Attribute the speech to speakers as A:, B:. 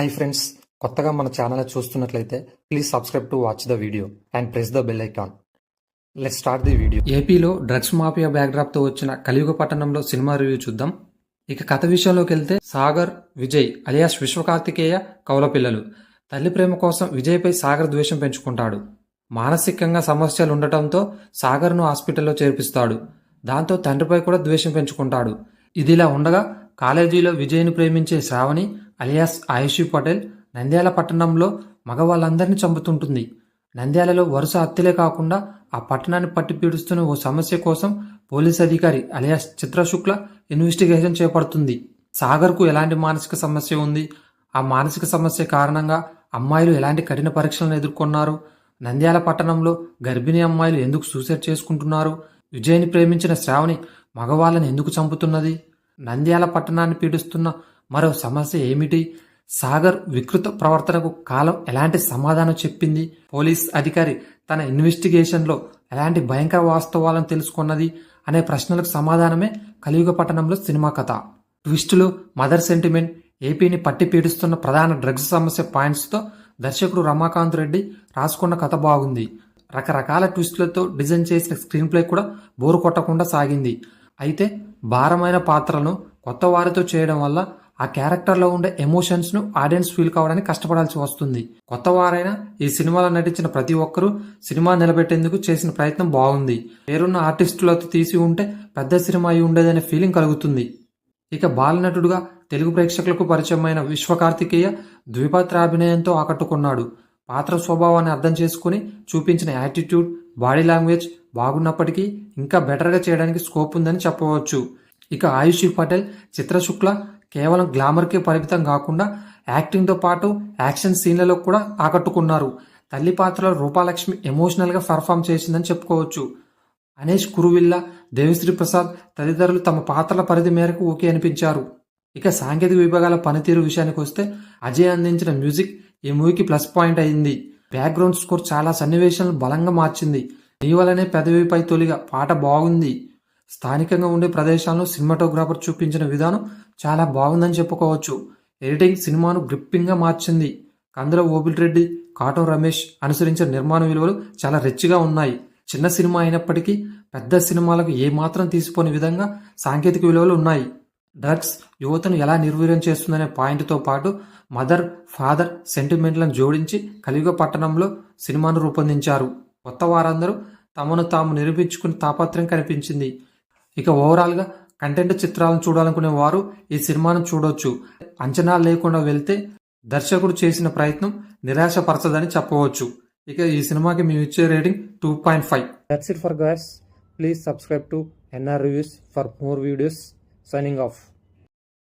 A: Hi friends, కొత్తగా మన channel చూస్తున్నట్లయితే please subscribe to watch the video and press the bell icon. Let's start the video. ఏపీలో drugs mafia బ్యాక్డ్రాప్తో వచ్చిన కలియుగ పట్టణంలో సినిమా రివ్యూ చూద్దాం. ఇక కథ విషయంలోకి వెళ్తే సాగర్, విజయ్ అలియాస్ విశ్వకార్తికేయ కౌల పిల్లలు. తల్లి ప్రేమ కోసం విజయ్పై సాగర్ ద్వేషం పెంచుకుంటాడు. మానసికంగా సమస్యలు ఉండటంతో సాగర్ను హాస్పిటల్లో చేర్పిస్తాడు. దాంతో తండ్రిపై కూడా ద్వేషం పెంచుకుంటాడు. ఇదిలా ఉండగా కాలేజీలో విజయ్ను ప్రేమించే శ్రావణి అలియాస్ ఆయుషి పటేల్ నంద్యాల పట్టణంలో మగవాళ్ళందరినీ చంపుతుంటుంది. నంద్యాలలో వరుస హత్యలే కాకుండా ఆ పట్టణాన్ని పట్టి పీడిస్తున్న ఓ సమస్య కోసం పోలీస్ అధికారి అలియాస్ చిత్రశుక్ల ఇన్వెస్టిగేషన్ చేపడుతుంది. సాగర్కు ఎలాంటి మానసిక సమస్య ఉంది, ఆ మానసిక సమస్య కారణంగా అమ్మాయిలు ఎలాంటి కఠిన పరీక్షలను ఎదుర్కొన్నారు, నంద్యాల పట్టణంలో గర్భిణీ అమ్మాయిలు ఎందుకు సూసైడ్ చేసుకుంటున్నారు, విజయ్ని ప్రేమించిన శ్రావణి మగవాళ్ళని ఎందుకు చంపుతున్నది, నంద్యాల పట్టణాన్ని పీడిస్తున్న మరో సమస్య ఏమిటి, సాగర్ వికృత ప్రవర్తనకు కాలం ఎలాంటి సమాధానం చెప్పింది, పోలీస్ అధికారి తన ఇన్వెస్టిగేషన్లో ఎలాంటి భయంకర వాస్తవాలను తెలుసుకున్నది అనే ప్రశ్నలకు సమాధానమే కలియుగ పట్టణంలో సినిమా కథ. ట్విస్టులు, మదర్ సెంటిమెంట్, ఏపీని పట్టి పీడిస్తున్న ప్రధాన డ్రగ్స్ సమస్య పాయింట్స్తో దర్శకుడు రమాకాంత్ రెడ్డి రాసుకున్న కథ బాగుంది. రకరకాల ట్విస్టులతో డిజైన్ చేసిన స్క్రీన్ ప్లే కూడా బోరు కొట్టకుండా సాగింది. అయితే భారమైన పాత్రలను కొత్త వారితో చేయడం వల్ల ఆ క్యారెక్టర్లో ఉండే ఎమోషన్స్ను ఆడియన్స్ ఫీల్ కావడానికి కష్టపడాల్సి వస్తుంది. కొత్త వారైనా ఈ సినిమాలో నటించిన ప్రతి ఒక్కరూ సినిమా నిలబెట్టేందుకు చేసిన ప్రయత్నం బాగుంది. పేరున్న ఆర్టిస్టులతో తీసి ఉంటే పెద్ద సినిమా అయి ఉండేదనే ఫీలింగ్ కలుగుతుంది. ఇక బాలనటుడుగా తెలుగు ప్రేక్షకులకు పరిచయమైన విశ్వకార్తికేయ ద్విపాత్రాభినయంతో ఆకట్టుకున్నాడు. పాత్ర స్వభావాన్ని అర్థం చేసుకుని చూపించిన యాటిట్యూడ్, బాడీ లాంగ్వేజ్ బాగున్నప్పటికీ ఇంకా బెటర్గా చేయడానికి స్కోప్ ఉందని చెప్పవచ్చు. ఇక ఆయుషి పటేల్, చిత్రశుక్ల కేవలం గ్లామర్కే పరిమితం కాకుండా యాక్టింగ్తో పాటు యాక్షన్ సీన్లలో కూడా ఆకట్టుకున్నారు. తల్లి పాత్రలో రూపాలక్ష్మి ఎమోషనల్గా పర్ఫామ్ చేసిందని చెప్పుకోవచ్చు. అనేష్ కురువిల్ల, దేవిశ్రీ ప్రసాద్ తదితరులు తమ పాత్రల పరిధి మేరకు ఓకే అనిపించారు. ఇక సాంకేతిక విభాగాల పనితీరు విషయానికి వస్తే అజయ్ అందించిన మ్యూజిక్ ఈ మూవీకి ప్లస్ పాయింట్ అయింది. బ్యాక్గ్రౌండ్ స్కోర్ చాలా సన్నివేశాలను బలంగా మార్చింది. నీ వల్లనే పెదవిపై తొలిగా పాట బాగుంది. స్థానికంగా ఉండే ప్రదేశాలను సినిమాటోగ్రాఫర్ చూపించిన విధానం చాలా బాగుందని చెప్పుకోవచ్చు. ఎడిటింగ్ సినిమాను గ్రిప్పింగ్గా మార్చింది. కందుల ఓబిల్, కాటం రమేష్ అనుసరించిన నిర్మాణ విలువలు చాలా రిచ్గా ఉన్నాయి. చిన్న సినిమా అయినప్పటికీ పెద్ద సినిమాలకు ఏమాత్రం తీసిపోని విధంగా సాంకేతిక విలువలు ఉన్నాయి. డ్రగ్స్ యువతను ఎలా నిర్వీర్యం చేస్తుందనే పాయింట్తో పాటు మదర్, ఫాదర్ సెంటిమెంట్లను జోడించి కలియుగ పట్టణంలో సినిమాను రూపొందించారు. కొత్త వారందరూ తమను తాము నిరూపించుకునే తాపత్రయం కనిపించింది. ఇక ఓవరాల్గా కంటెంట్ చిత్రాలను చూడాలనుకునే వారు ఈ సినిమాను చూడొచ్చు. అంచనాలు లేకుండా వెళ్తే దర్శకుడు చేసిన ప్రయత్నం నిరాశపరచదని చెప్పవచ్చు. ఇక ఈ సినిమాకి మేము ఇచ్చే rating 2.5. That's it for guys. Please subscribe to NR reviews for more videos. Signing of.